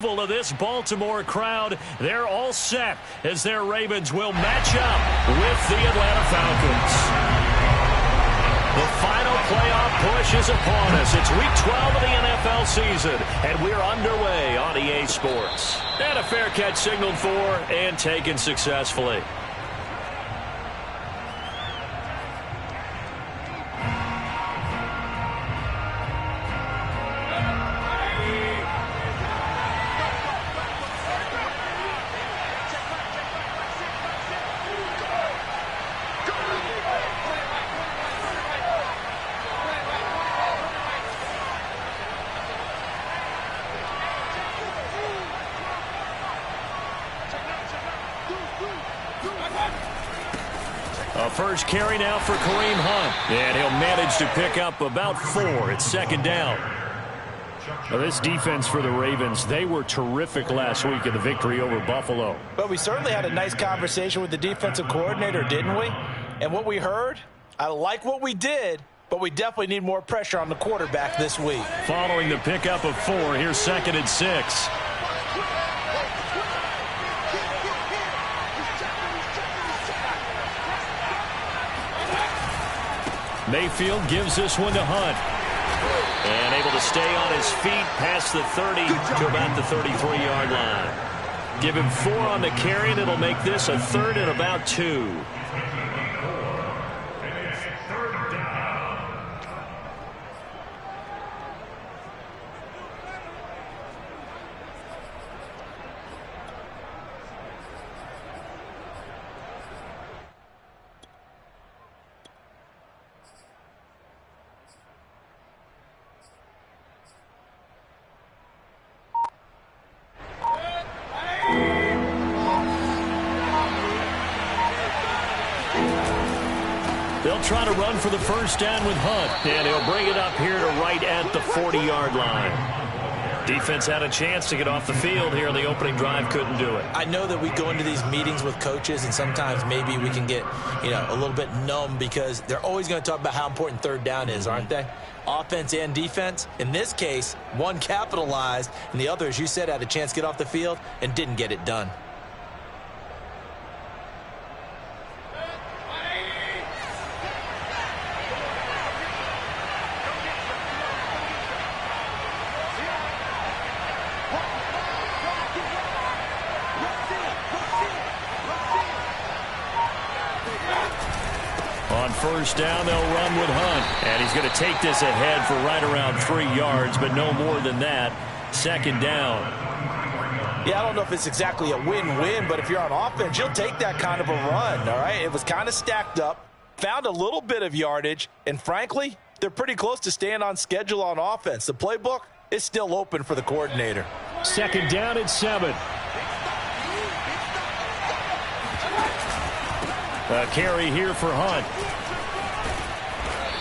Of this Baltimore crowd, they're all set as their Ravens will match up with the Atlanta Falcons. The final playoff push is upon us. It's week 12 of the NFL season, and we're underway on EA Sports. And a fair catch signaled for and taken successfully. A first carry now for Kareem Hunt. And he'll manage to pick up about 4. It's second down. Now this defense for the Ravens, they were terrific last week in the victory over Buffalo. But we certainly had a nice conversation with the defensive coordinator, didn't we? And what we heard, I like what we did, but we definitely need more pressure on the quarterback this week. Following the pickup of 4, here's 2nd and 6. Mayfield gives this one to Hunt. And able to stay on his feet past the 30 to about the 33-yard line. Give him 4 on the carry, and it'll make this a 3rd and about 2. They'll try to run for the first down with Hunt, and he'll bring it up here to right at the 40-yard line. Defense had a chance to get off the field here. The opening drive couldn't do it. I know that we go into these meetings with coaches, and sometimes maybe we can get, a little bit numb because they're always going to talk about how important third down is, aren't they? Offense and defense. In this case, one capitalized, and the other, as you said, had a chance to get off the field and didn't get it done. On first down, they'll run with Hunt. And he's going to take this ahead for right around 3 yards, but no more than that. Second down. Yeah, I don't know if it's exactly a win-win, but if you're on offense, you'll take that kind of a run, all right? It was kind of stacked up, found a little bit of yardage, and frankly, they're pretty close to staying on schedule on offense. The playbook is still open for the coordinator. Second down and 7. A carry here for Hunt.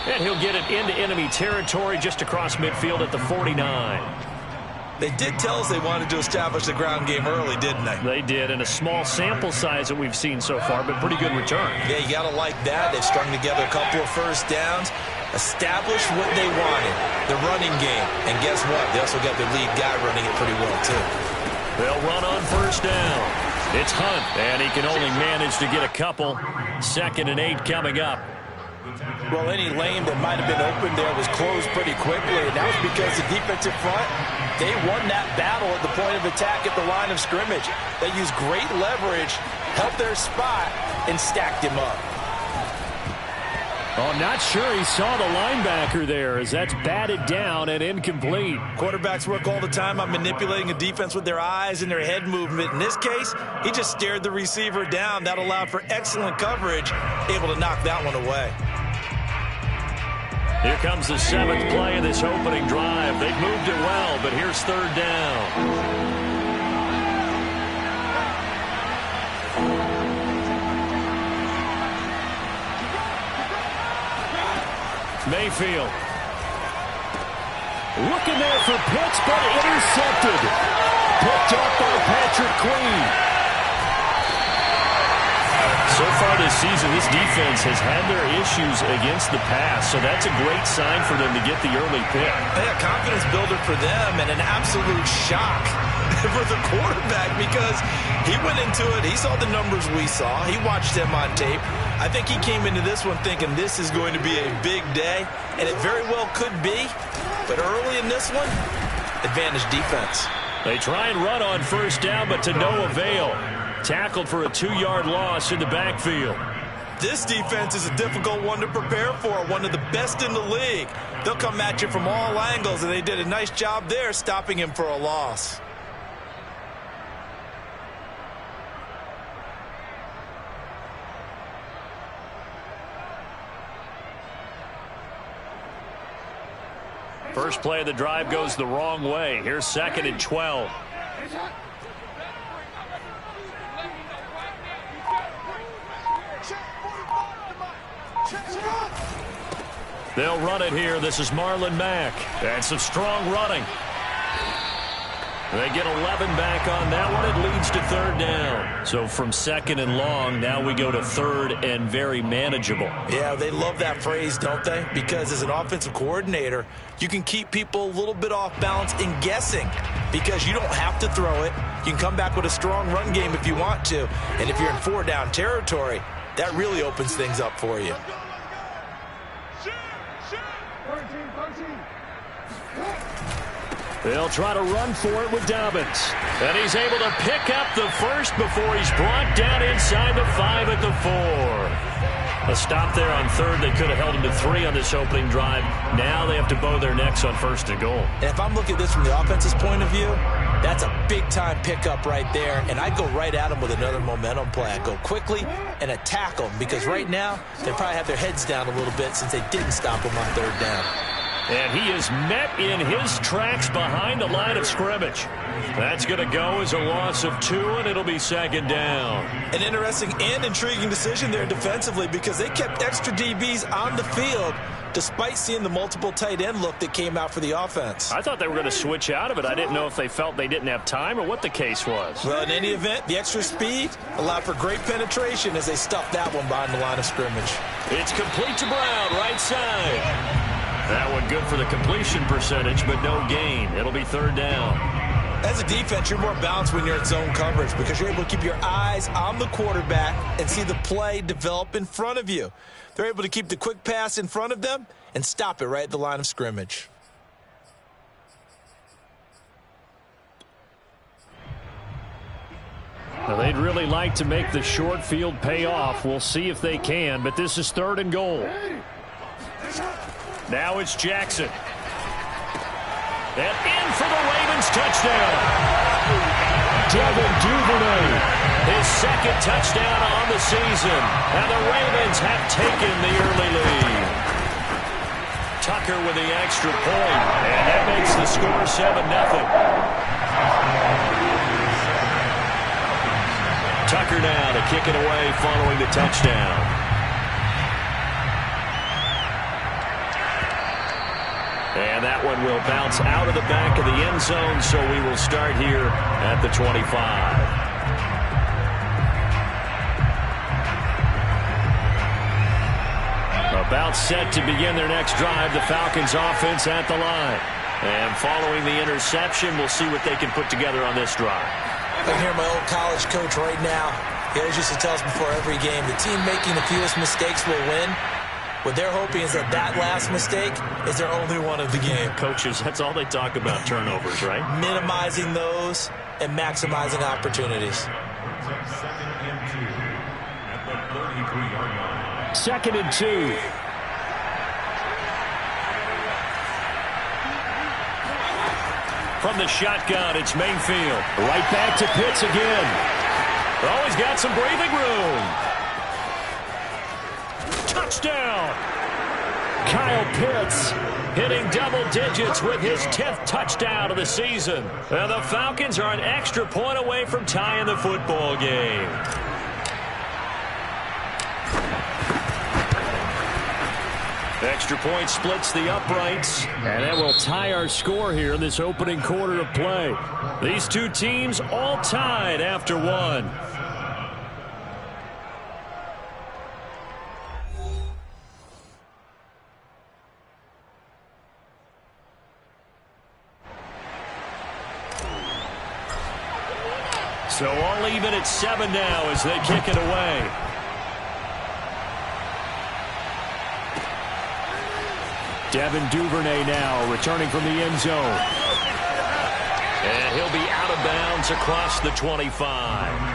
And he'll get it into enemy territory just across midfield at the 49. They did tell us they wanted to establish the ground game early, didn't they? They did, and a small sample size that we've seen so far, but pretty good return. Yeah, you got to like that. They've strung together a couple of first downs, established what they wanted, the running game. And guess what? They also got their lead guy running it pretty well, too. They'll run on first down. It's Hunt, and he can only manage to get a couple. 2nd and 8 coming up. Well, any lane that might have been open there was closed pretty quickly, and that was because the defensive front, they won that battle at the point of attack at the line of scrimmage. They used great leverage, helped their spot, and stacked him up. Oh, not sure he saw the linebacker there as that's batted down and incomplete. Quarterbacks work all the time on manipulating a defense with their eyes and their head movement. In this case, he just stared the receiver down. That allowed for excellent coverage, able to knock that one away. Here comes the 7th play of this opening drive. They've moved it well, but here's third down. Mayfield. Looking there for Pitts, but intercepted. Picked up by Patrick Queen. So far this season, this defense has had their issues against the pass, so that's a great sign for them to get the early pick. Yeah, confidence builder for them and an absolute shock for the quarterback because he went into it. He saw the numbers we saw. He watched them on tape. I think he came into this one thinking this is going to be a big day, and it very well could be. But early in this one, advantage defense. They try and run on first down, but to no avail. Tackled for a 2-yard loss in the backfield. This defense is a difficult one to prepare for, one of the best in the league. They'll come at you from all angles, and they did a nice job there stopping him for a loss. First play of the drive goes the wrong way. Here's 2nd and 12. They'll run it here. This is Marlon Mack. And some strong running. They get 11 back on that one. It leads to 3rd down. So from 2nd and long, now we go to 3rd and very manageable. Yeah, they love that phrase, don't they? Because as an offensive coordinator, you can keep people a little bit off balance in guessing because you don't have to throw it. You can come back with a strong run game if you want to. And if you're in 4-down territory, that really opens things up for you. They'll try to run for it with Dobbins. And he's able to pick up the first before he's brought down inside the 5 at the 4. A stop there on 3rd. They could have held him to 3 on this opening drive. Now they have to bow their necks on 1st and goal. And if I'm looking at this from the offense's point of view, that's a big-time pickup right there. And I'd go right at him with another momentum play. I'd go quickly and attack them because right now they probably have their heads down a little bit since they didn't stop him on 3rd down. And he is met in his tracks behind the line of scrimmage. That's going to go as a loss of 2, and it'll be 2nd down. An interesting and intriguing decision there defensively because they kept extra DBs on the field despite seeing the multiple tight end look that came out for the offense. I thought they were going to switch out of it. I didn't know if they felt they didn't have time or what the case was. Well, in any event, the extra speed allowed for great penetration as they stuffed that one behind the line of scrimmage. It's complete to Brown, right side. That one good for the completion percentage, but no gain. It'll be 3rd down. As a defense, you're more balanced when you're in zone coverage because you're able to keep your eyes on the quarterback and see the play develop in front of you. They're able to keep the quick pass in front of them and stop it right at the line of scrimmage. Now, they'd really like to make the short field pay off. We'll see if they can, but this is 3rd and goal. Now it's Jackson. And in for the Ravens touchdown. Devin Duvernay, his 2nd touchdown on the season. And the Ravens have taken the early lead. Tucker with the extra point. And that makes the score 7-0. Tucker now to kick it away following the touchdown. And that one will bounce out of the back of the end zone, so we will start here at the 25. About set to begin their next drive, the Falcons offense at the line. And following the interception, we'll see what they can put together on this drive. I can hear my old college coach right now. He always used to tell us before every game, the team making the fewest mistakes will win. What they're hoping is that last mistake is their only one of the game. Coaches, that's all they talk about, turnovers, right? Minimizing those and maximizing opportunities. 2nd and 2. From the shotgun, it's Mayfield. Right back to Pitts again. Oh, he's got some breathing room. Touchdown! Kyle Pitts hitting double digits with his 10th touchdown of the season. And the Falcons are an extra point away from tying the football game. Extra point splits the uprights, and that will tie our score here in this opening quarter of play. These two teams all tied after one. So all even at 7 now as they kick it away. Devin Duvernay now returning from the end zone. And he'll be out of bounds across the 25.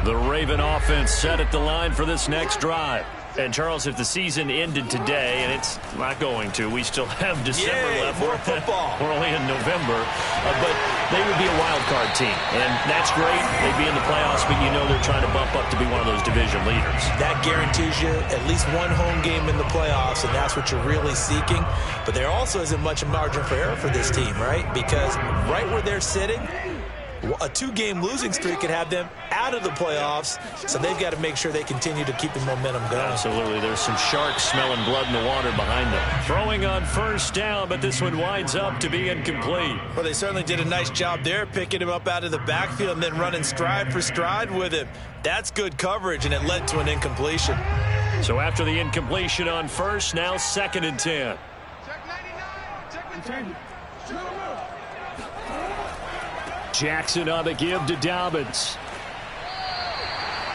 The Raven offense set at the line for this next drive. And, Charles, if the season ended today, and it's not going to, we still have December left. More football. We're only in November. But they would be a wild card team. And that's great. They'd be in the playoffs, but you know they're trying to bump up to be one of those division leaders. That guarantees you at least one home game in the playoffs, and that's what you're really seeking. But there also isn't much margin for error for this team, right? Because right where they're sitting, a 2-game losing streak could have them out of the playoffs, so they've got to make sure they continue to keep the momentum going. Absolutely. There's some sharks smelling blood in the water behind them. Throwing on first down, but this one winds up to be incomplete. Well, they certainly did a nice job there, picking him up out of the backfield and then running stride for stride with him. That's good coverage, and it led to an incompletion. So after the incompletion on first, now 2nd and 10. Check 99. Check 10. Jackson on the give to Dobbins.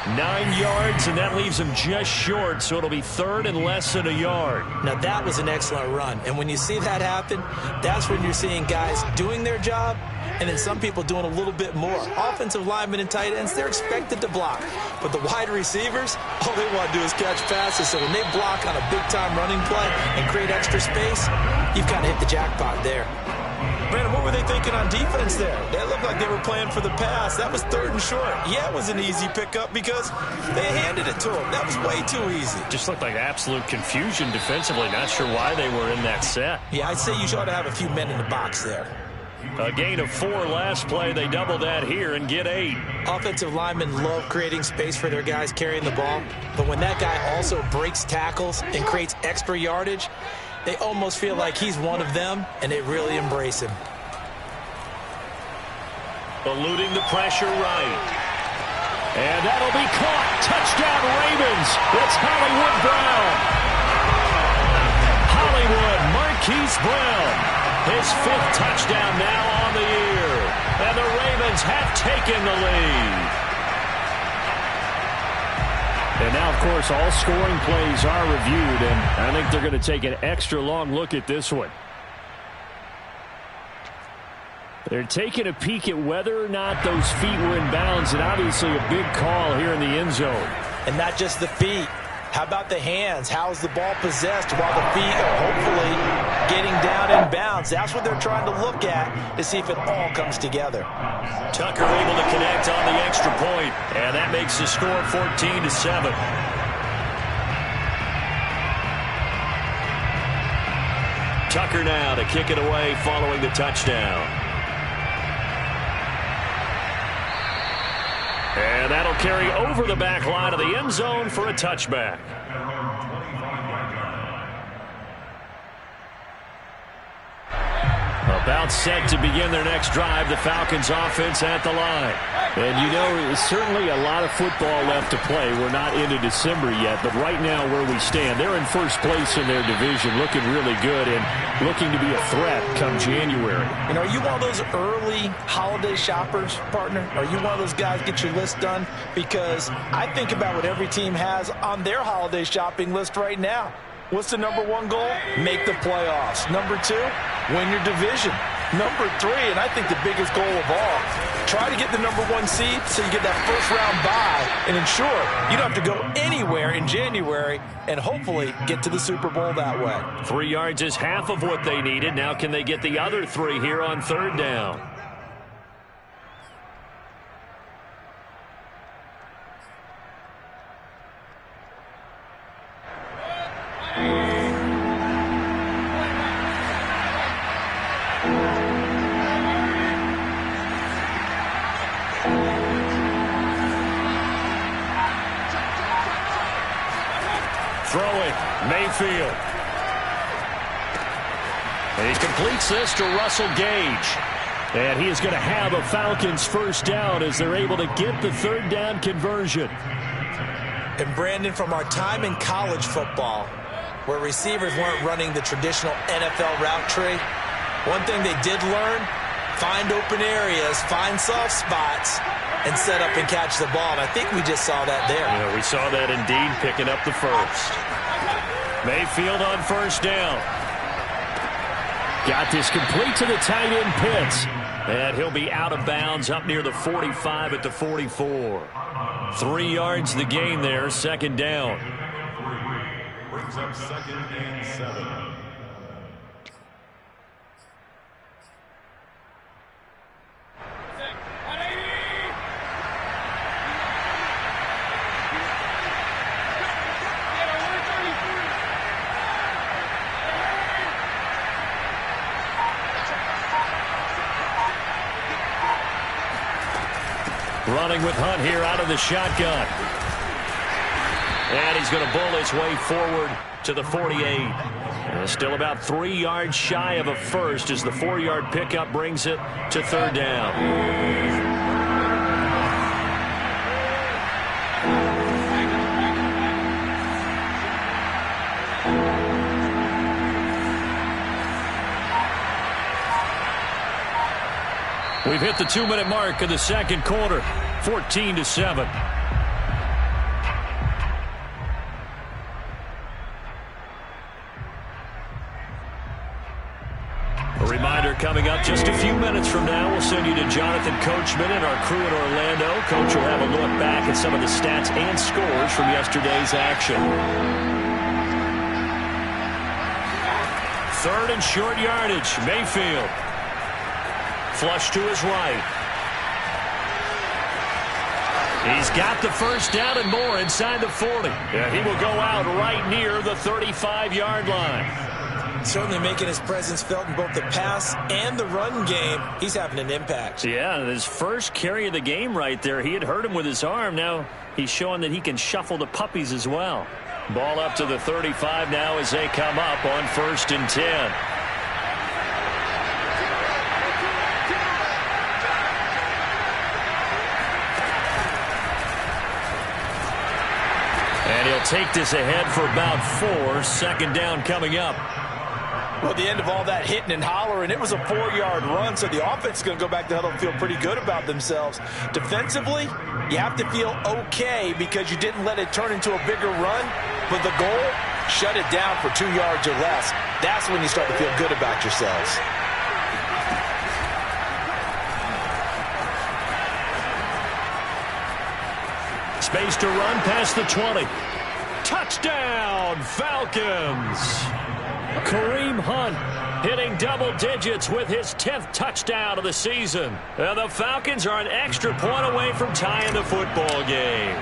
9 yards, and that leaves him just short, so it'll be 3rd and less than a yard. Now, that was an excellent run, and when you see that happen, that's when you're seeing guys doing their job, and then some people doing a little bit more. Offensive linemen and tight ends, they're expected to block, but the wide receivers, all they want to do is catch passes, so when they block on a big-time running play and create extra space, you've kind of hit the jackpot there. Brandon, what were they thinking on defense there? They looked like they were playing for the pass. That was 3rd and short. Yeah, it was an easy pickup because they handed it to them. That was way too easy. Just looked like absolute confusion defensively. Not sure why they were in that set. Yeah, I'd say you ought to have a few men in the box there. A gain of 4 last play. They double that here and get 8. Offensive linemen love creating space for their guys carrying the ball. But when that guy also breaks tackles and creates extra yardage, they almost feel like he's one of them, and they really embrace him. Eluding the pressure right. And that'll be caught. Touchdown Ravens. It's Hollywood Brown. Hollywood Marquise Brown. His 5th touchdown now on the year. And the Ravens have taken the lead. And now, of course, all scoring plays are reviewed, and I think they're going to take an extra long look at this one. They're taking a peek at whether or not those feet were in bounds, and obviously a big call here in the end zone. And not just the feet. How about the hands? How is the ball possessed while the feet are hopefully getting down in bounds? That's what they're trying to look at to see if it all comes together. Tucker able to connect on the extra point, and that makes the score 14-7. Tucker now to kick it away following the touchdown. And that'll carry over the back line of the end zone for a touchback. About set to begin their next drive, the Falcons offense at the line. And you know, there's certainly a lot of football left to play. We're not into December yet, but right now where we stand, they're in first place in their division, looking really good and looking to be a threat come January. And are you one of those early holiday shoppers, partner? Are you one of those guys get your list done? Because I think about what every team has on their holiday shopping list right now. What's the number 1 goal? Make the playoffs. Number 2, win your division. Number 3, and I think the biggest goal of all, try to get the number 1 seed so you get that first-round bye and ensure you don't have to go anywhere in January and hopefully get to the Super Bowl that way. 3 yards is half of what they needed. Now can they get the other 3 here on 3rd down? Throwing, Mayfield. And he completes this to Russell Gage. And he is going to have a Falcons first down as they're able to get the third down conversion. And Brandon, from our time in college football, where receivers weren't running the traditional NFL route tree, one thing they did learn, find open areas, find soft spots, and set up and catch the ball. And I think we just saw that there. Yeah, we saw that indeed, picking up the first. Mayfield on first down. Got this complete to the tight end Pitts. And he'll be out of bounds up near the 45 at the 44. 3 yards the gain there, second down. Brings up 2nd and 7. Running with Hunt here out of the shotgun. And he's going to bull his way forward to the 48. Still about 3 yards shy of a first as the 4-yard pickup brings it to third down. We've hit the 2-minute mark of the second quarter, 14-7. A reminder coming up just a few minutes from now, we'll send you to Jonathan Coachman and our crew in Orlando. Coach will have a look back at some of the stats and scores from yesterday's action. Third and short yardage, Mayfield. Flush to his right. He's got the first down and more inside the 40. Yeah, he will go out right near the 35-yard line. Certainly making his presence felt in both the pass and the run game. He's having an impact. Yeah, his first carry of the game right there. He had hurt him with his arm. Now he's showing that he can shuffle the puppies as well. Ball up to the 35 now as they come up on 1st and 10. And he'll take this ahead for about 4. Second down coming up. Well, at the end of all that hitting and hollering, it was a 4-yard run, so the offense is going to go back to huddle and feel pretty good about themselves. Defensively, you have to feel okay because you didn't let it turn into a bigger run, but the goal, shut it down for 2 yards or less. That's when you start to feel good about yourselves. Space to run past the 20. Touchdown, Falcons! Kareem Hunt hitting double digits with his 10th touchdown of the season. And the Falcons are an extra point away from tying the football game.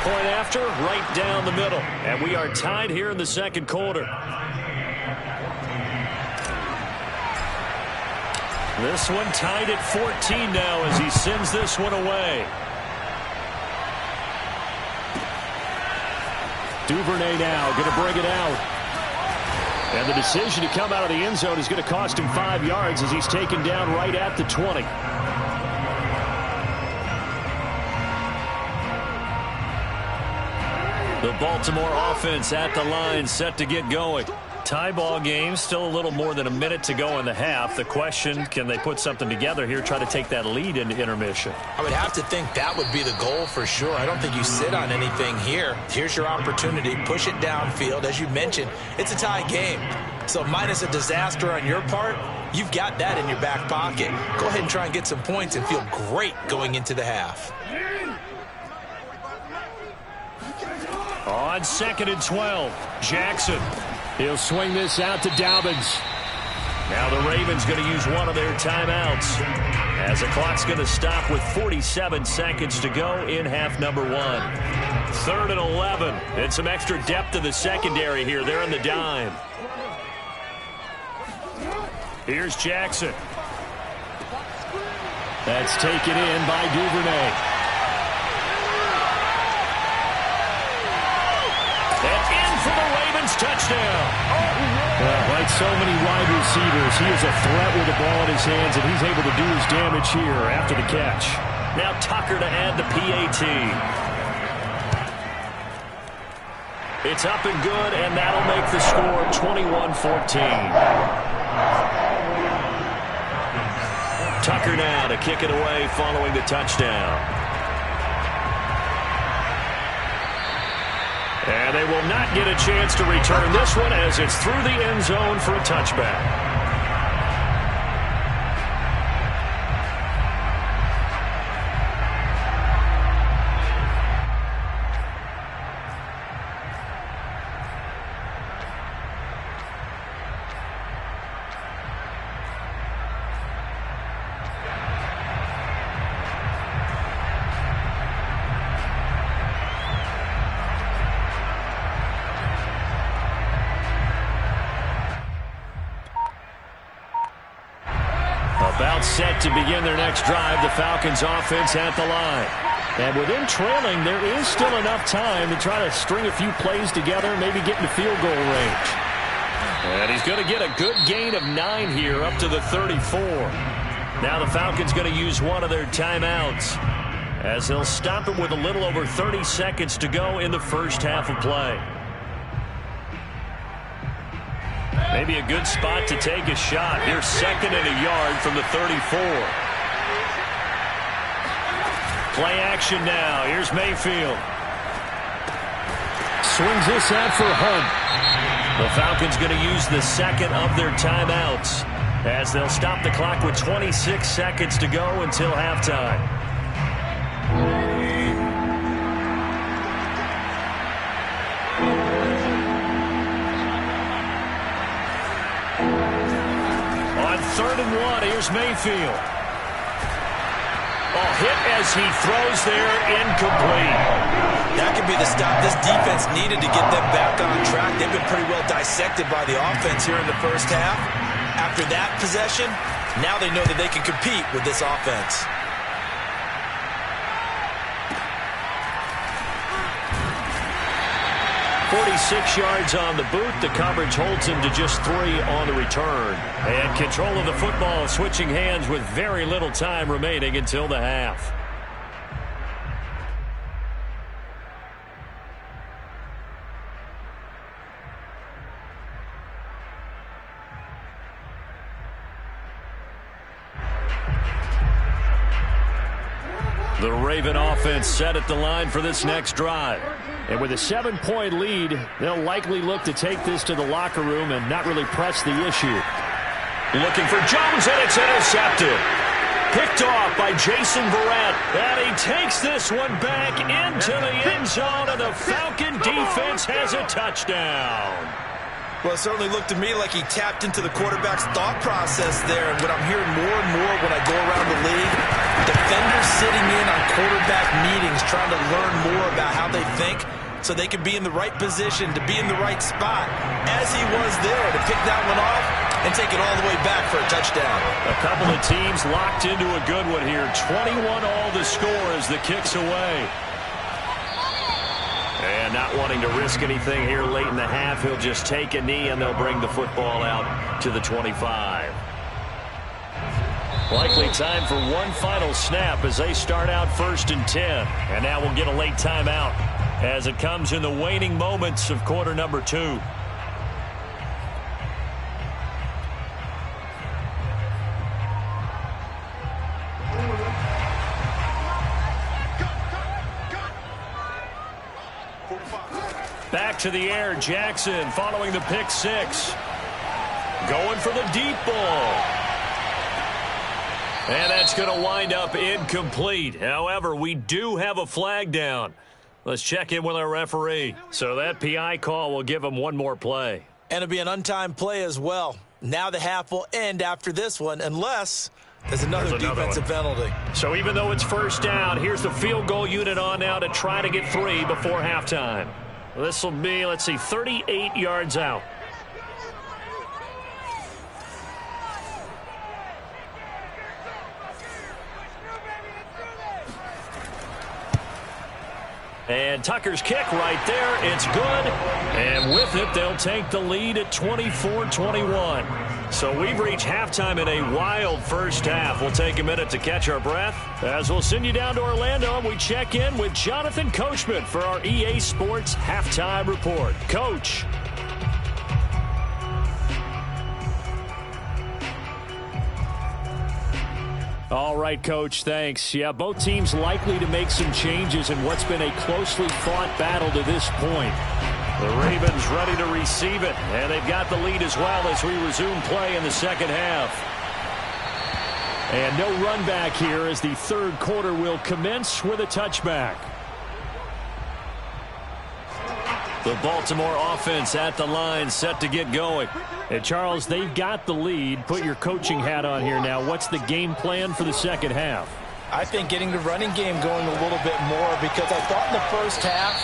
Point after, right down the middle. And we are tied here in the second quarter. This one tied at 14 now as he sends this one away. Duvernay now going to bring it out. And the decision to come out of the end zone is going to cost him 5 yards as he's taken down right at the 20. The Baltimore offense at the line, set to get going. Tie ball game, still a little more than a minute to go in the half. The question, can they put something together here, try to take that lead into intermission? I would have to think that would be the goal for sure. I don't think you sit on anything here. Here's your opportunity. Push it downfield. As you mentioned, it's a tie game. So minus a disaster on your part, you've got that in your back pocket. Go ahead and try and get some points and feel great going into the half. On 2nd and 12, Jackson. He'll swing this out to Dobbins. Now the Ravens going to use one of their timeouts as the clock's going to stop with 47 seconds to go in half number 1. 3rd and 11. And some extra depth in the secondary here. They're in the dime. Here's Jackson. That's taken in by Duvernay. And in for the Ravens touchdown. Like so many wide receivers, he is a threat with the ball in his hands, and he's able to do his damage here after the catch. Now Tucker to add the PAT. It's up and good, and that'll make the score 21-14. Tucker now to kick it away following the touchdown. And they will not get a chance to return this one as it's through the end zone for a touchback. About set to begin their next drive, the Falcons offense at the line. And with them trailing, there is still enough time to try to string a few plays together, maybe get into field goal range. And he's going to get a good gain of 9 here up to the 34. Now the Falcons going to use one of their timeouts as they'll stop it with a little over 30 seconds to go in the first half of play. Maybe a good spot to take a shot. Here's 2nd and a yard from the 34. Play action now. Here's Mayfield. Swings this out for Hunt. The Falcons going to use the second of their timeouts as they'll stop the clock with 26 seconds to go until halftime. On 3rd and 1, here's Mayfield. Oh, hit as he throws there, incomplete. That could be the stop this defense needed to get them back on track. They've been pretty well dissected by the offense here in the first half. After that possession, now they know that they can compete with this offense. 46 yards on the boot. The coverage holds him to just 3 on the return. And control of the football switching hands with very little time remaining until the half. The Raven offense set at the line for this next drive. And with a 7-point lead, they'll likely look to take this to the locker room and not really press the issue. Looking for Jones, and it's intercepted. Picked off by Jason Verrett. And he takes this one back into the end zone, and the Falcon defense has a touchdown. Well, it certainly looked to me like he tapped into the quarterback's thought process there. And what I'm hearing more and more when I go around the league, defenders sitting in on quarterback meetings trying to learn more about how they think so they can be in the right position, to be in the right spot, as he was there, to pick that one off and take it all the way back for a touchdown. A couple of teams locked into a good one here. 21 all the score as the kick's away. And not wanting to risk anything here late in the half, he'll just take a knee and they'll bring the football out to the 25. Likely time for one final snap as they start out 1st and 10. And now we'll get a late timeout as it comes in the waning moments of quarter number 2. Back to the air, Jackson following the pick 6. Going for the deep ball. And that's going to wind up incomplete. However, we do have a flag down. Let's check in with our referee. So that PI call will give him one more play. And it'll be an untimed play as well. Now the half will end after this one unless there's another defensive penalty. So even though it's 1st down, here's the field goal unit on now to try to get 3 before halftime. This will be, let's see, 38 yards out. And Tucker's kick right there. It's good. And with it, they'll take the lead at 24-21. So we've reached halftime in a wild first half. We'll take a minute to catch our breath as we'll send you down to Orlando and we check in with Jonathan Coachman for our EA Sports Halftime Report. Coach. All right, Coach, thanks. Yeah, both teams likely to make some changes in what's been a closely fought battle to this point. The Ravens ready to receive it, and they've got the lead as well as we resume play in the second half. And no run back here as the third quarter will commence with a touchback. The Baltimore offense at the line, set to get going. And Charles, they've got the lead. Put your coaching hat on here now. What's the game plan for the second half? I think getting the running game going a little bit more, because I thought in the first half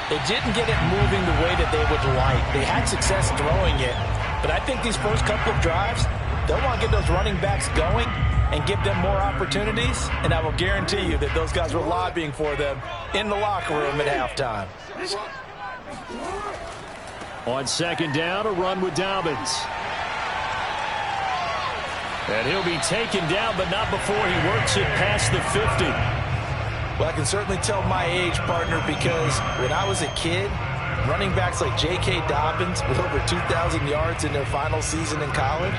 they didn't get it moving the way that they would like. They had success throwing it, but I think these first couple of drives, they'll want to get those running backs going and give them more opportunities, and I will guarantee you that those guys were lobbying for them in the locker room at halftime. On second down, a run with Dobbins. And he'll be taken down, but not before he works it past the 50. Well, I can certainly tell my age, partner, because when I was a kid, running backs like J.K. Dobbins with over 2,000 yards in their final season in college,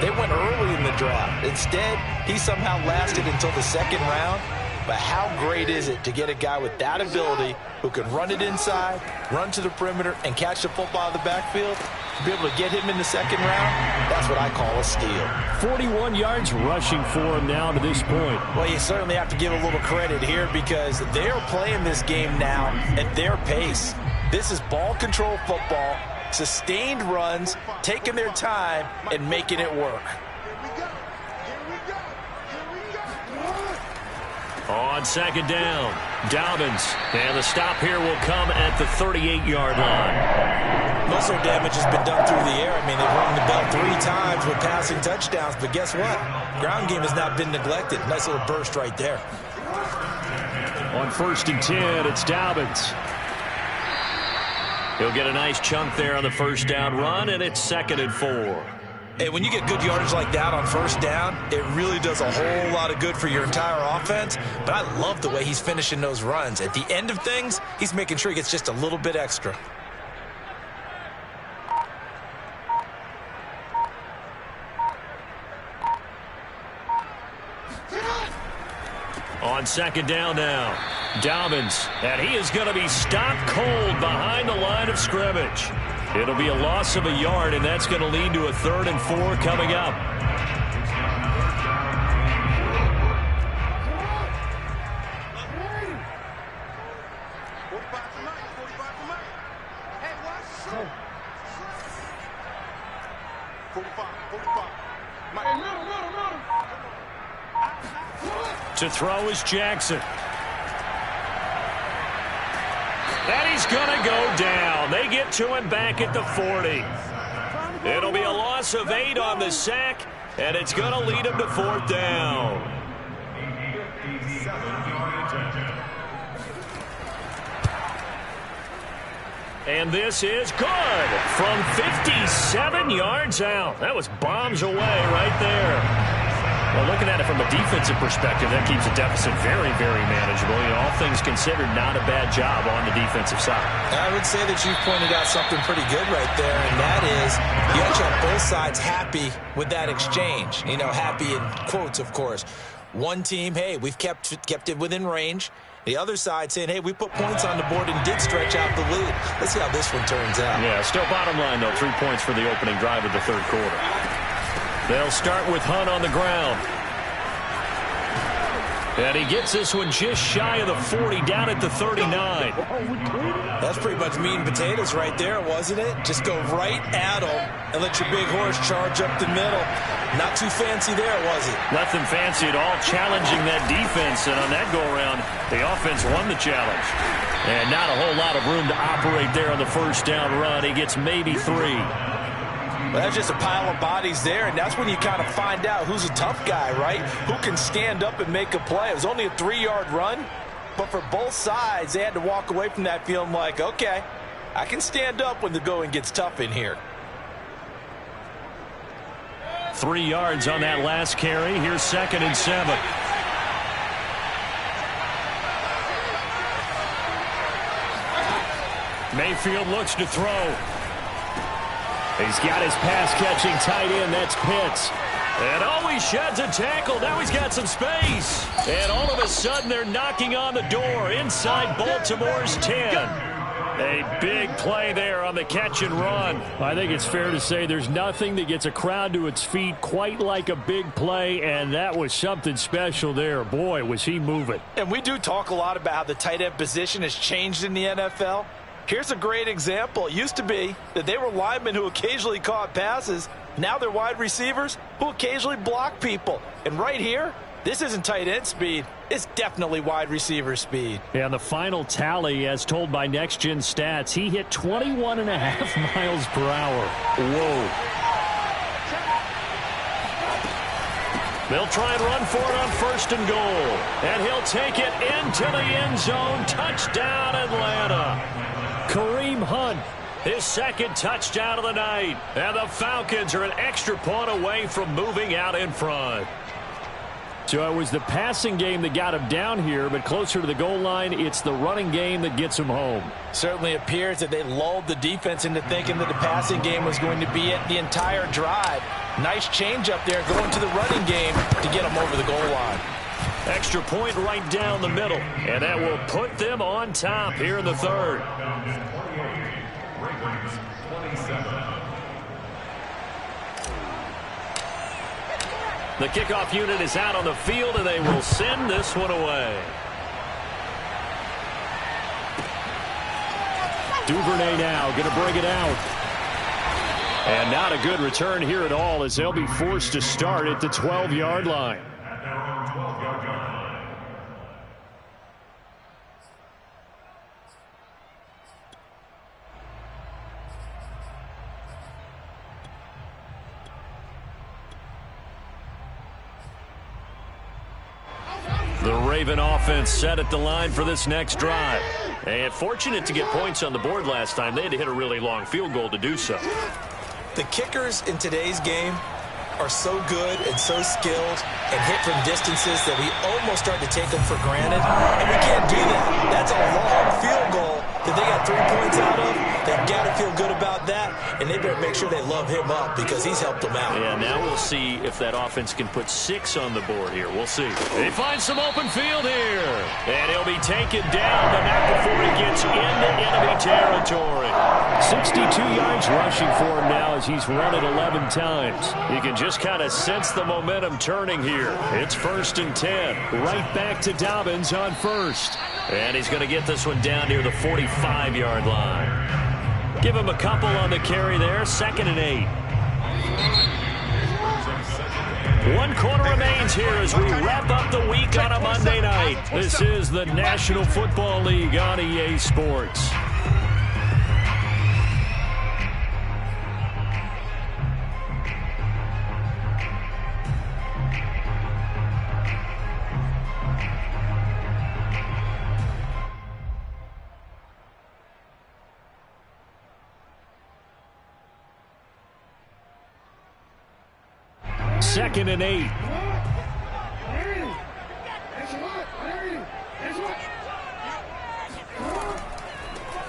they went early in the draft. Instead, he somehow lasted until the second round. But how great is it to get a guy with that ability who can run it inside, run to the perimeter, and catch the football in the backfield? To be able to get him in the second round, that's what I call a steal. 41 yards rushing for him now to this point. Well, you certainly have to give a little credit here because they're playing this game now at their pace. This is ball control football, sustained runs, taking their time, and making it work. On second down, Dobbins. And the stop here will come at the 38-yard line. Most of their damage has been done through the air. I mean, they've rung the bell 3 times with passing touchdowns. But guess what? Ground game has not been neglected. Nice little burst right there. On 1st and 10, it's Dobbins. He'll get a nice chunk there on the first down run, and it's 2nd and 4. Hey, when you get good yardage like that on first down, it really does a whole lot of good for your entire offense. But I love the way he's finishing those runs. At the end of things, he's making sure he gets just a little bit extra. On second down now, Dobbins, and he is going to be stopped cold behind the line of scrimmage. It'll be a loss of a yard, and that's going to lead to a 3rd and 4 coming up. To throw is Jackson. And he's going to go down. They get to him back at the 40. It'll be a loss of 8 on the sack, and it's going to lead him to 4th down. And this is good from 57 yards out. That was bombs away right there. Well, looking at it from a defensive perspective, that keeps the deficit very, very manageable. You know, all things considered, not a bad job on the defensive side. I would say that you've pointed out something pretty good right there, and that is you actually have both sides happy with that exchange. You know, happy in quotes, of course. One team, hey, we've kept it within range. The other side saying, hey, we put points on the board and did stretch out the lead. Let's see how this one turns out. Yeah, still bottom line, though, 3 points for the opening drive of the third quarter. They'll start with Hunt on the ground. And he gets this one just shy of the 40, down at the 39. That's pretty much meat and potatoes right there, wasn't it? Just go right at him and let your big horse charge up the middle. Not too fancy there, was it? Left them fancy at all, challenging that defense. And on that go-around, the offense won the challenge. And not a whole lot of room to operate there on the first down run. He gets maybe 3. Well, that's just a pile of bodies there, and that's when you kind of find out who's a tough guy, right? Who can stand up and make a play. It was only a 3-yard run, But for both sides, they had to walk away from that feeling like, okay, I can stand up when the going gets tough in here. 3 yards on that last carry. Here's 2nd and 7. Mayfield looks to throw. He's got his pass-catching tight end. That's Pitts. And he sheds a tackle. Now he's got some space. And all of a sudden, they're knocking on the door inside Baltimore's 10. A big play there on the catch and run. I think it's fair to say there's nothing that gets a crowd to its feet quite like a big play, and that was something special there. Boy, was he moving. And we do talk a lot about how the tight end position has changed in the NFL. Here's a great example. It used to be that they were linemen who occasionally caught passes. Now they're wide receivers who occasionally block people. And right here, this isn't tight end speed. It's definitely wide receiver speed. And the final tally, as told by Next Gen Stats, he hit 21.5 miles per hour. Whoa. They'll try and run for it on 1st and goal. And he'll take it into the end zone. Touchdown, Atlanta. Kareem Hunt, his 2nd touchdown of the night. And the Falcons are an extra point away from moving out in front. So it was the passing game that got him down here, but closer to the goal line, it's the running game that gets him home. Certainly appears that they lulled the defense into thinking that the passing game was going to be it the entire drive. Nice change up there going to the running game to get them over the goal line. Extra point right down the middle, and that will put them on top here in the 3rd. Ravens 27. The kickoff unit is out on the field, and they will send this one away. Duvernay now going to bring it out. And not a good return here at all, as they'll be forced to start at the 12-yard line. At their own 12-yard line. The Raven offense set at the line for this next drive. And fortunate to get points on the board last time. They had to hit a really long field goal to do so. The kickers in today's game are so good and so skilled and hit from distances that we almost start to take them for granted. And we can't do that. That's a long field goal that they got 3 points out of. They've got to feel good about that, and they better make sure they love him up because he's helped them out. Yeah, now we'll see if that offense can put 6 on the board here. We'll see. He finds some open field here. And he'll be taken down, but not before he gets into enemy territory. 62 yards rushing for him now as he's run it 11 times. You can just kind of sense the momentum turning here. It's 1st and 10. Right back to Dobbins on 1st. And he's going to get this one down near the 45-yard line. Give him a couple on the carry there. 2nd and 8. 1 quarter remains here as we wrap up the week on a Monday night. This is the National Football League on EA Sports. Second and 8.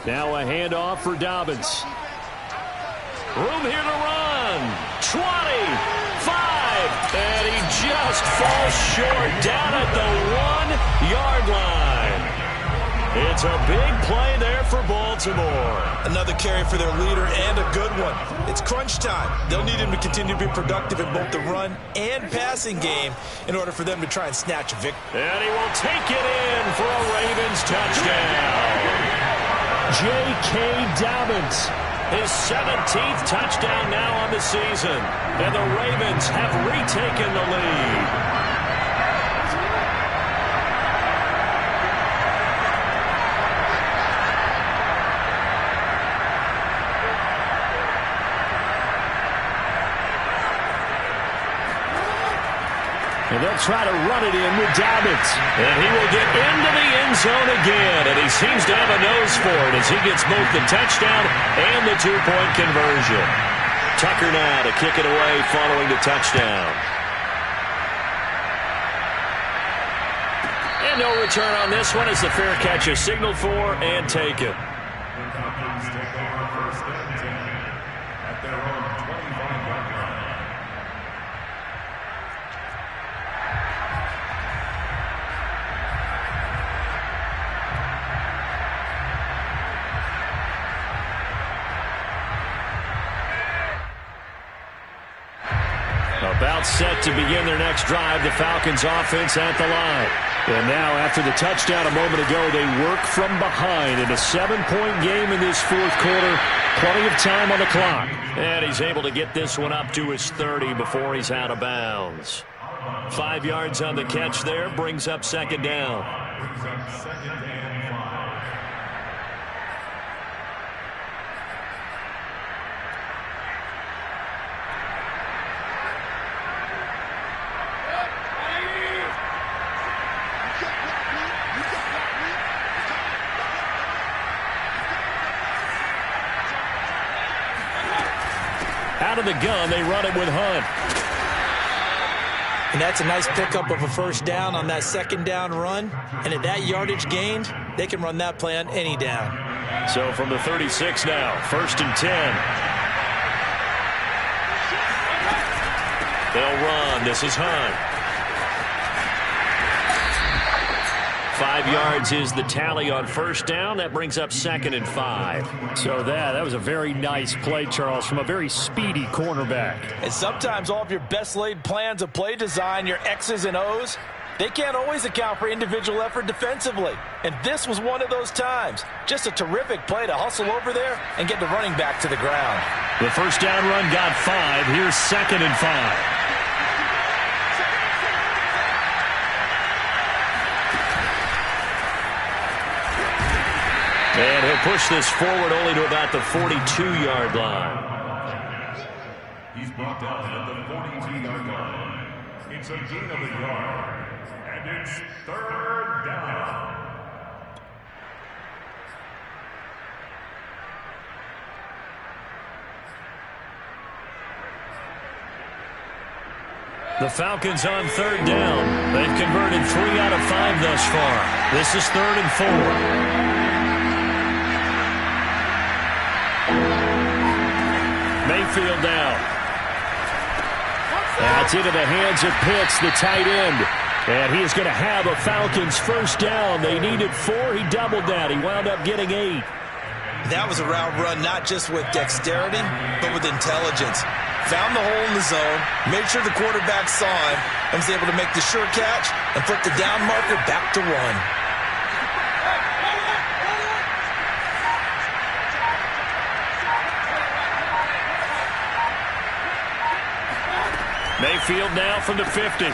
Now a handoff for Dobbins. Room here to run. 20, 5, and he just falls short down at the 1-yard line. It's a big play there for Baltimore. Another carry for their leader and a good one. It's crunch time. They'll need him to continue to be productive in both the run and passing game in order for them to try and snatch a victory. And he will take it in for a Ravens touchdown. J.K. Dobbins. His 17th touchdown now on the season. And the Ravens have retaken the lead. And they'll try to run it in with Dobbins. And he will get into the end zone again. And he seems to have a nose for it as he gets both the touchdown and the two-point conversion. Tucker now to kick it away following the touchdown. And no return on this one as the fair catch is signaled for and taken. The Falcons take over first and 10 at their own 25-yard line. About set to begin their next drive, the Falcons offense at the line. And now, after the touchdown a moment ago, they work from behind in a 7-point game in this fourth quarter. Plenty of time on the clock. And he's able to get this one up to his 30 before he's out of bounds. 5 yards on the catch there, brings up second down. Brings up second and 5. Out of the gun, they run it with Hunt. And that's a nice pickup of a first down on that second down run. And at that yardage gained, they can run that play on any down. So from the 36 now, first and 10. They'll run. This is Hunt. 5 yards is the tally on first down. That brings up second and 5. So that was a very nice play, Charles, from a very speedy cornerback. And sometimes all of your best laid plans of play design, your X's and O's, they can't always account for individual effort defensively. And this was one of those times. Just a terrific play to hustle over there and get the running back to the ground. The first down run got 5. Here's second and 5. And he'll push this forward only to about the 42-yard line. He's brought down at the 42-yard line. It's a gain of a yard. And it's third down. The Falcons on third down. They've converted 3 out of 5 thus far. This is third and 4. Mayfield down. That's into the hands of Pitts, the tight end. And he is going to have a Falcons first down. They needed 4. He doubled that. He wound up getting 8. That was a route run not just with dexterity, but with intelligence. Found the hole in the zone, made sure the quarterback saw him, and was able to make the sure catch and flip the down marker back to 1. Mayfield now from the 50.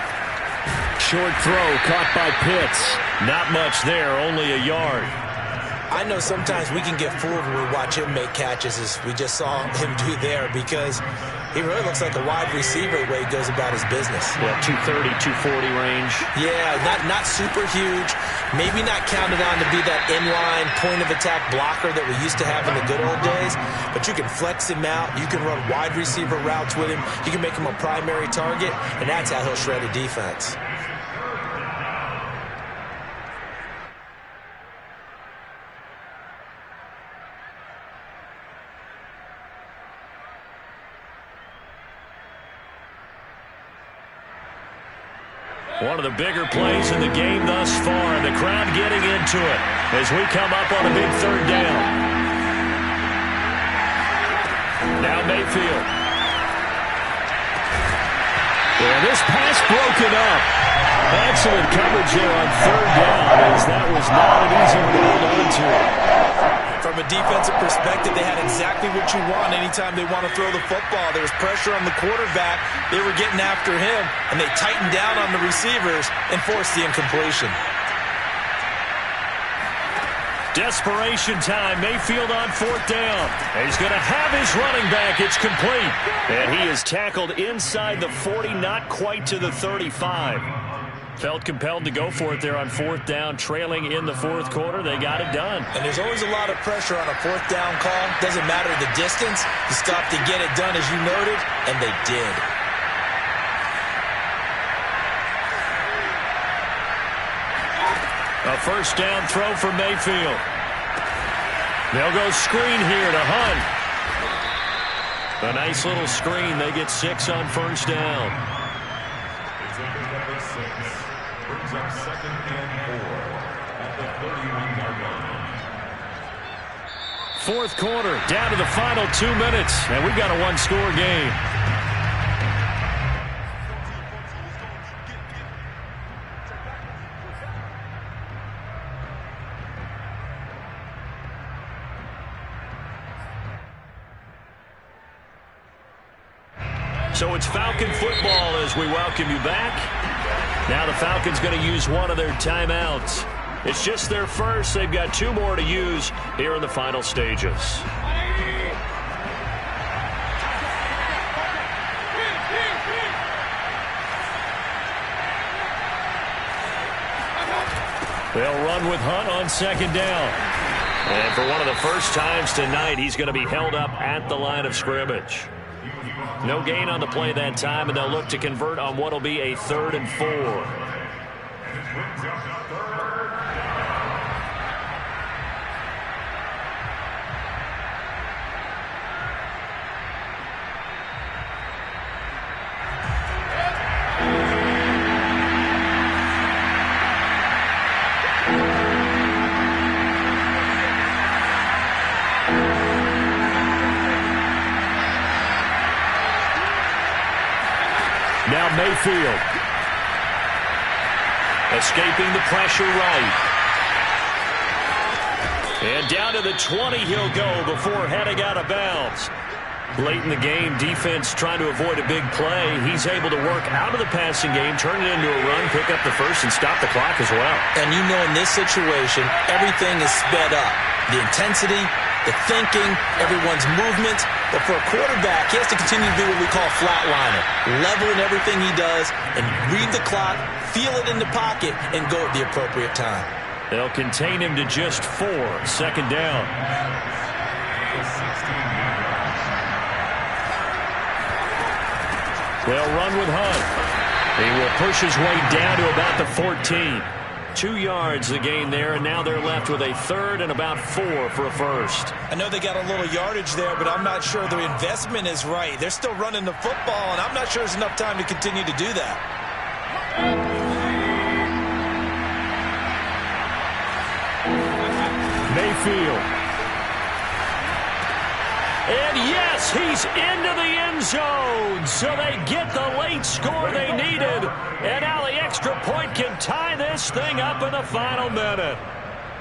Short throw caught by Pitts. Not much there, only a yard. I know sometimes we can get fooled when we watch him make catches, as we just saw him do there, because he really looks like a wide receiver the way he goes about his business. Yeah, 230, 240 range. Yeah, not super huge. Maybe not counted on to be that inline point-of-attack blocker that we used to have in the good old days, but you can flex him out. You can run wide receiver routes with him. You can make him a primary target, and that's how he'll shred a defense. One of the bigger plays in the game thus far, and the crowd getting into it as we come up on a big third down. Now Mayfield. And this pass broken up. Excellent coverage there on third down, as that was not an easy one to hold on to. From a defensive perspective, they had exactly what you want anytime they want to throw the football. There was pressure on the quarterback. They were getting after him, and they tightened down on the receivers and forced the incompletion. Desperation time. Mayfield on 4th down. He's going to have his running back. It's complete. And he is tackled inside the 40, not quite to the 35. Felt compelled to go for it there on 4th down, trailing in the 4th quarter. They got it done. And there's always a lot of pressure on a 4th down call. Doesn't matter the distance. You stop to get it done, as you noted, and they did. A 1st down throw for Mayfield. They'll go screen here to Hunt. A nice little screen. They get 6 on 1st down. Number 6 brings up 2nd and 4 at the 31-yard line. 4th quarter, down to the final 2 minutes, and we've got a one-score game. So it's Falcon football as we welcome you back. Now the Falcons going to use one of their timeouts. It's just their first. They've got 2 more to use here in the final stages. They'll run with Hunt on 2nd down. And for one of the first times tonight, he's going to be held up at the line of scrimmage. No gain on the play that time, and they'll look to convert on what will be a 3rd and 4. Now Mayfield. Escaping the pressure right. And down to the 20 he'll go before heading out of bounds. Late in the game, defense trying to avoid a big play. He's able to work out of the passing game, turn it into a run, pick up the first, and stop the clock as well. And you know in this situation, everything is sped up. The intensity, the thinking, everyone's movement. But for a quarterback, he has to continue to be what we call a flatliner. Level in everything he does and read the clock, feel it in the pocket, and go at the appropriate time. They'll contain him to just 4. 2nd down. They'll run with Hunt. He will push his way down to about the 14. 2 yards the gain there, and now they're left with a 3rd and about 4 for a first. I know they got a little yardage there, but I'm not sure their investment is right. They're still running the football, and I'm not sure there's enough time to continue to do that. Mayfield. And yes, he's into the end zone. So they get the late score they needed. And now the extra point can tie this thing up in the final minute.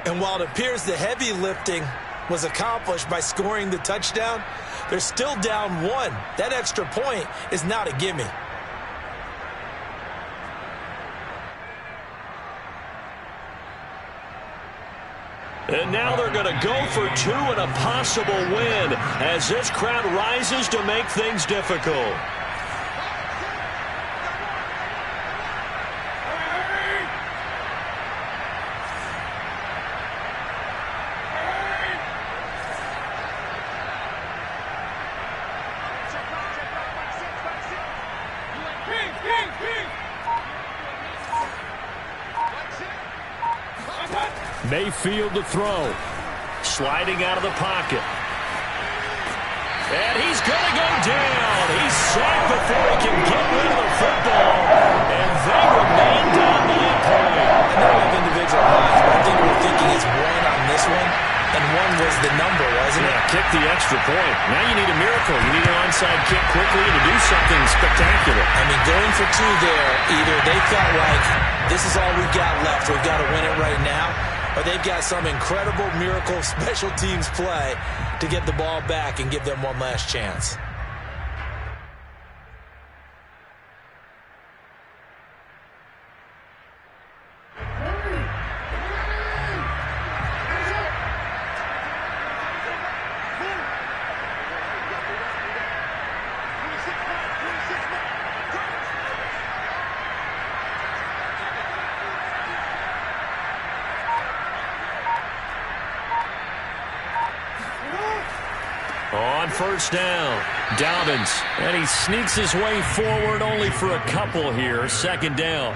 And while it appears the heavy lifting was accomplished by scoring the touchdown, they're still down 1. That extra point is not a gimme. And now they're going to go for 2 and a possible win as this crowd rises to make things difficult. Mayfield to throw. Sliding out of the pocket. And he's going to go down. He's sacked before he can get rid of the football. And they remain down by a point. I know we have individual lines, but I think we're thinking it's 1 on this one, and 1 was the number, wasn't it? Yeah, kick the extra point. Now you need a miracle. You need an onside kick quickly to do something spectacular. I mean, going for 2 there, either they felt like this is all we've got left, we've got to win it right now, or they've got some incredible miracle special teams play to get the ball back and give them one last chance. on first down. Dobbins, and he sneaks his way forward only for a couple here. Second down.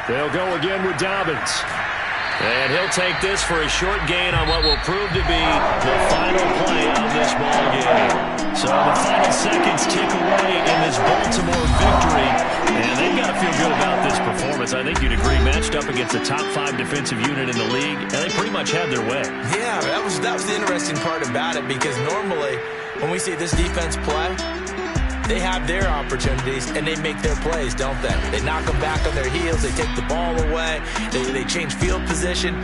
They'll go again with Dobbins. And he'll take this for a short gain on what will prove to be the final play of this ball game. So the final seconds tick away in this Baltimore victory. And they've got to feel good about this performance. I think you'd agree, matched up against the top 5 defensive unit in the league, and they pretty much had their way. Yeah, that was the interesting part about it, because normally when we see this defense play, they have their opportunities, and they make their plays, don't they? They knock them back on their heels. They take the ball away. They change field position.